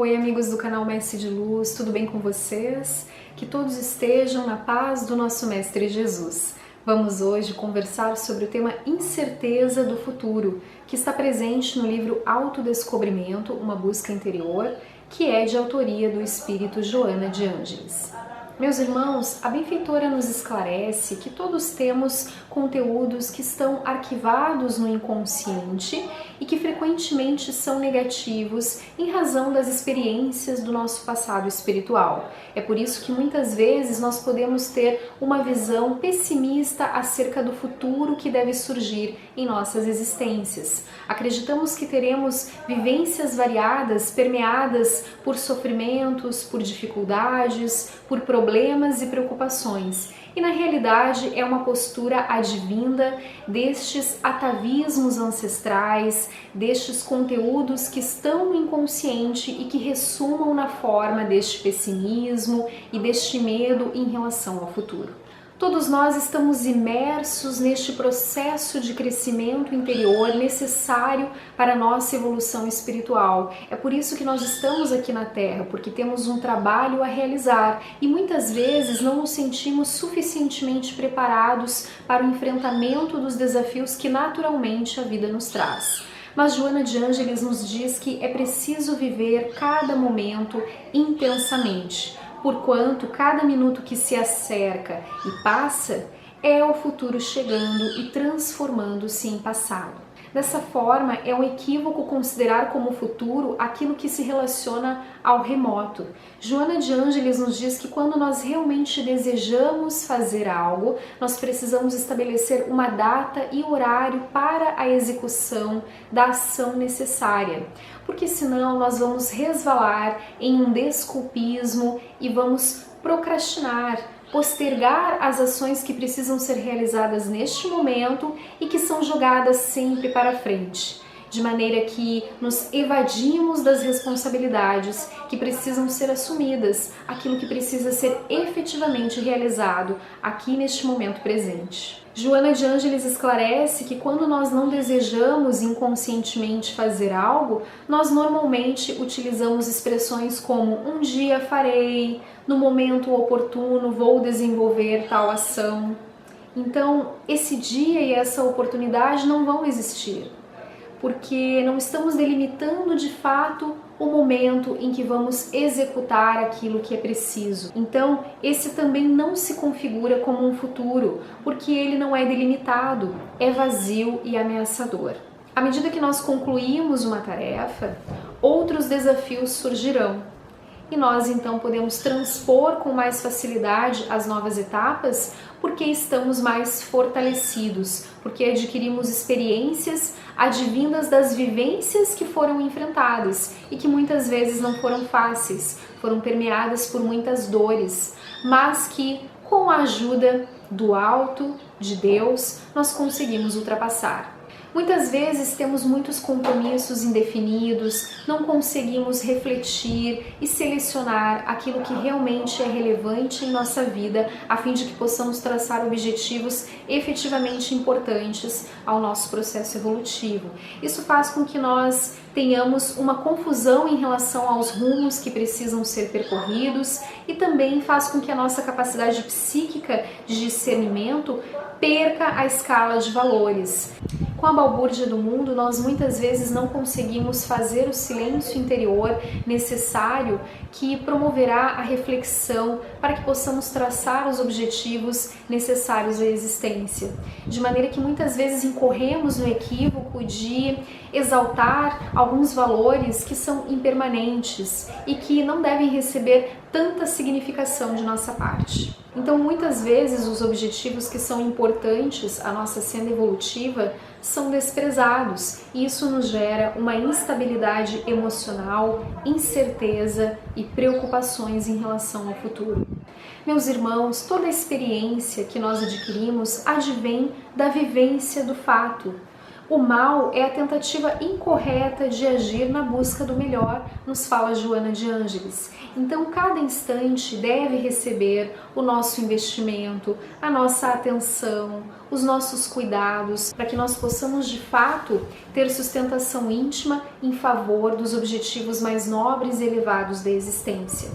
Oi, amigos do canal Mestre de Luz, tudo bem com vocês? Que todos estejam na paz do nosso Mestre Jesus. Vamos hoje conversar sobre o tema incerteza do futuro, que está presente no livro Autodescobrimento, uma busca interior, que é de autoria do espírito Joana de Ângeles. Meus irmãos, a benfeitora nos esclarece que todos temos conteúdos que estão arquivados no inconsciente e que frequentemente são negativos em razão das experiências do nosso passado espiritual. É por isso que muitas vezes nós podemos ter uma visão pessimista acerca do futuro que deve surgir em nossas existências. Acreditamos que teremos vivências variadas, permeadas por sofrimentos, por dificuldades, por problemas e preocupações. E na realidade é uma postura advinda destes atavismos ancestrais, destes conteúdos que estão no inconsciente e que ressumam na forma deste pessimismo e deste medo em relação ao futuro. Todos nós estamos imersos neste processo de crescimento interior necessário para a nossa evolução espiritual. É por isso que nós estamos aqui na Terra, porque temos um trabalho a realizar e muitas vezes não nos sentimos suficientemente preparados para o enfrentamento dos desafios que naturalmente a vida nos traz. Mas Joana de Ângeles nos diz que é preciso viver cada momento intensamente, porquanto cada minuto que se acerca e passa é o futuro chegando e transformando-se em passado. Dessa forma, é um equívoco considerar como futuro aquilo que se relaciona ao remoto. Joana de Ângeles nos diz que quando nós realmente desejamos fazer algo, nós precisamos estabelecer uma data e horário para a execução da ação necessária, porque senão nós vamos resvalar em um desculpismo e vamos procrastinar, postergar as ações que precisam ser realizadas neste momento e que são jogadas sempre para frente, de maneira que nos evadimos das responsabilidades que precisam ser assumidas, aquilo que precisa ser efetivamente realizado aqui neste momento presente. Joana de Ângeles esclarece que quando nós não desejamos inconscientemente fazer algo, nós normalmente utilizamos expressões como um dia farei, no momento oportuno vou desenvolver tal ação. Então, esse dia e essa oportunidade não vão existir, porque não estamos delimitando de fato o momento em que vamos executar aquilo que é preciso. Então, esse também não se configura como um futuro, porque ele não é delimitado, é vazio e ameaçador. À medida que nós concluímos uma tarefa, outros desafios surgirão. E nós então podemos transpor com mais facilidade as novas etapas porque estamos mais fortalecidos, porque adquirimos experiências advindas das vivências que foram enfrentadas e que muitas vezes não foram fáceis, foram permeadas por muitas dores, mas que com a ajuda do alto, de Deus, nós conseguimos ultrapassar. Muitas vezes temos muitos compromissos indefinidos, não conseguimos refletir e selecionar aquilo que realmente é relevante em nossa vida, a fim de que possamos traçar objetivos efetivamente importantes ao nosso processo evolutivo. Isso faz com que nós tenhamos uma confusão em relação aos rumos que precisam ser percorridos e também faz com que a nossa capacidade psíquica de discernimento perca a escala de valores. Com a balbúrdia do mundo, nós muitas vezes não conseguimos fazer o silêncio interior necessário que promoverá a reflexão para que possamos traçar os objetivos necessários à existência. De maneira que muitas vezes incorremos no equívoco de exaltar alguns valores que são impermanentes e que não devem receber tanta significação de nossa parte. Então, muitas vezes, os objetivos que são importantes à nossa senda evolutiva são desprezados e isso nos gera uma instabilidade emocional, incerteza e preocupações em relação ao futuro. Meus irmãos, toda a experiência que nós adquirimos advém da vivência do fato. O mal é a tentativa incorreta de agir na busca do melhor, nos fala Joana de Ângeles. Então, cada instante deve receber o nosso investimento, a nossa atenção, os nossos cuidados, para que nós possamos, de fato, ter sustentação íntima em favor dos objetivos mais nobres e elevados da existência.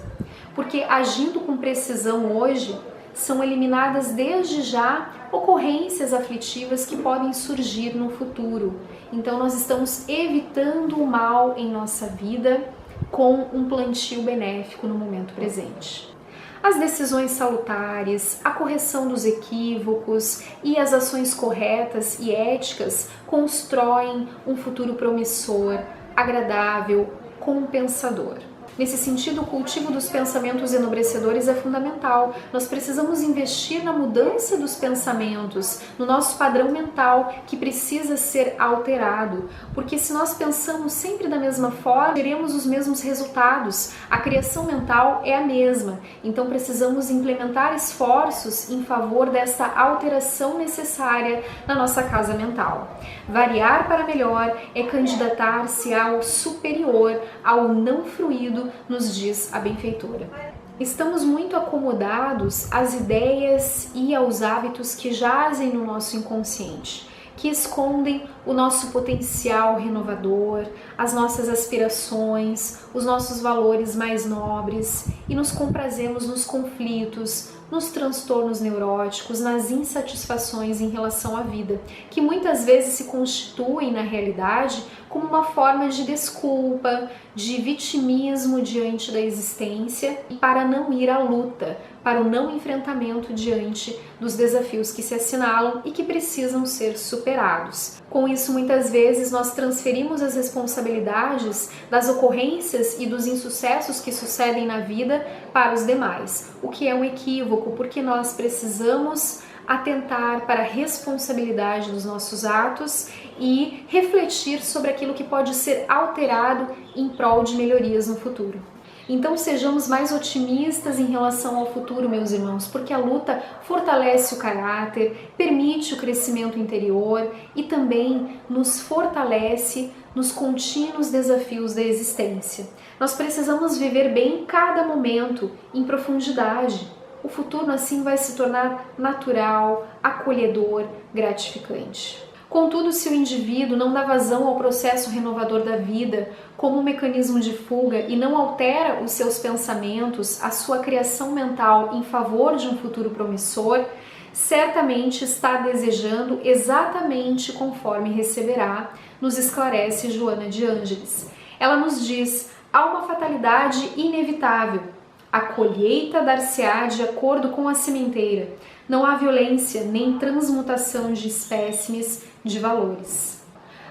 Porque, agindo com precisão hoje, são eliminadas desde já ocorrências aflitivas que podem surgir no futuro. Então nós estamos evitando o mal em nossa vida com um plantio benéfico no momento presente. As decisões salutares, a correção dos equívocos e as ações corretas e éticas constroem um futuro promissor, agradável, compensador. Nesse sentido, o cultivo dos pensamentos enobrecedores é fundamental. Nós precisamos investir na mudança dos pensamentos, no nosso padrão mental, que precisa ser alterado. Porque se nós pensamos sempre da mesma forma, teremos os mesmos resultados. A criação mental é a mesma. Então precisamos implementar esforços em favor desta alteração necessária na nossa casa mental. Variar para melhor é candidatar-se ao superior, ao não fruído, nos diz a benfeitora. Estamos muito acomodados às ideias e aos hábitos que jazem no nosso inconsciente, que escondem o nosso potencial renovador, as nossas aspirações, os nossos valores mais nobres, e nos comprazemos nos conflitos, nos transtornos neuróticos, nas insatisfações em relação à vida, que muitas vezes se constituem na realidade como uma forma de desculpa, de vitimismo diante da existência e para não ir à luta, para o não enfrentamento diante dos desafios que se assinalam e que precisam ser superados. Com isso, muitas vezes, nós transferimos as responsabilidades das ocorrências e dos insucessos que sucedem na vida para os demais, o que é um equívoco, porque nós precisamos atentar para a responsabilidade dos nossos atos e refletir sobre aquilo que pode ser alterado em prol de melhorias no futuro. Então sejamos mais otimistas em relação ao futuro, meus irmãos, porque a luta fortalece o caráter, permite o crescimento interior e também nos fortalece nos contínuos desafios da existência. Nós precisamos viver bem cada momento, em profundidade. O futuro assim vai se tornar natural, acolhedor, gratificante. Contudo, se o indivíduo não dá vazão ao processo renovador da vida como um mecanismo de fuga e não altera os seus pensamentos, a sua criação mental em favor de um futuro promissor, certamente está desejando exatamente conforme receberá, nos esclarece Joana de Ângeles. Ela nos diz: há uma fatalidade inevitável. A colheita dar-se-á de acordo com a sementeira. Não há violência nem transmutação de espécimes de valores.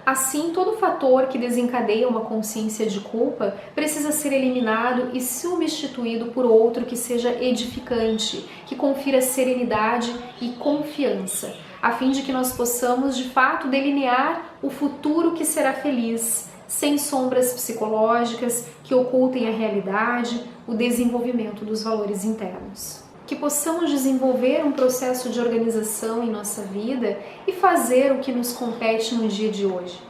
Assim, todo fator que desencadeia uma consciência de culpa precisa ser eliminado e substituído por outro que seja edificante, que confira serenidade e confiança, a fim de que nós possamos, de fato, delinear o futuro que será feliz, sem sombras psicológicas que ocultem a realidade, o desenvolvimento dos valores internos. Que possamos desenvolver um processo de organização em nossa vida e fazer o que nos compete no dia de hoje.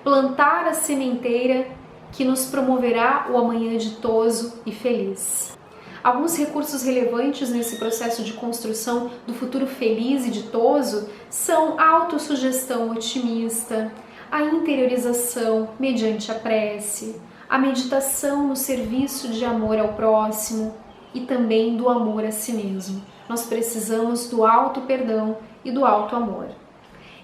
Plantar a sementeira que nos promoverá o amanhã ditoso e feliz. Alguns recursos relevantes nesse processo de construção do futuro feliz e ditoso são a autossugestão otimista, a interiorização mediante a prece, a meditação no serviço de amor ao próximo e também do amor a si mesmo. Nós precisamos do auto-perdão e do auto-amor.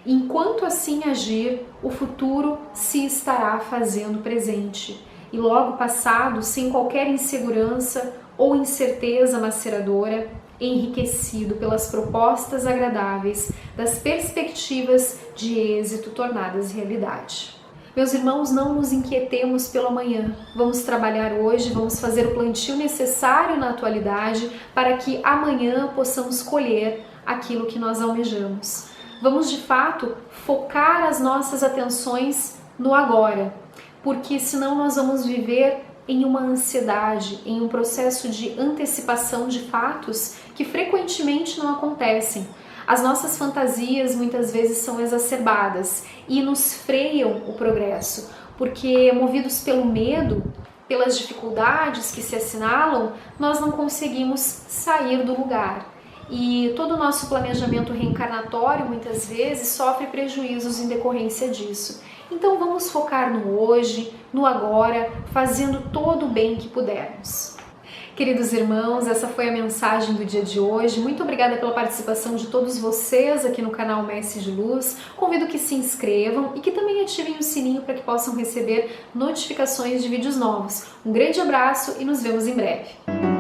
Enquanto assim agir, o futuro se estará fazendo presente e logo passado, sem qualquer insegurança ou incerteza maceradora, enriquecido pelas propostas agradáveis das perspectivas de êxito tornadas realidade. Meus irmãos, não nos inquietemos pelo amanhã. Vamos trabalhar hoje, vamos fazer o plantio necessário na atualidade para que amanhã possamos colher aquilo que nós almejamos. Vamos, de fato, focar as nossas atenções no agora, porque senão nós vamos viver em uma ansiedade, em um processo de antecipação de fatos que frequentemente não acontecem. As nossas fantasias muitas vezes são exacerbadas e nos freiam o progresso, porque movidos pelo medo, pelas dificuldades que se assinalam, nós não conseguimos sair do lugar. E todo o nosso planejamento reencarnatório muitas vezes sofre prejuízos em decorrência disso. Então vamos focar no hoje, no agora, fazendo todo o bem que pudermos. Queridos irmãos, essa foi a mensagem do dia de hoje. Muito obrigada pela participação de todos vocês aqui no canal Mestre de Luz. Convido que se inscrevam e que também ativem o sininho para que possam receber notificações de vídeos novos. Um grande abraço e nos vemos em breve.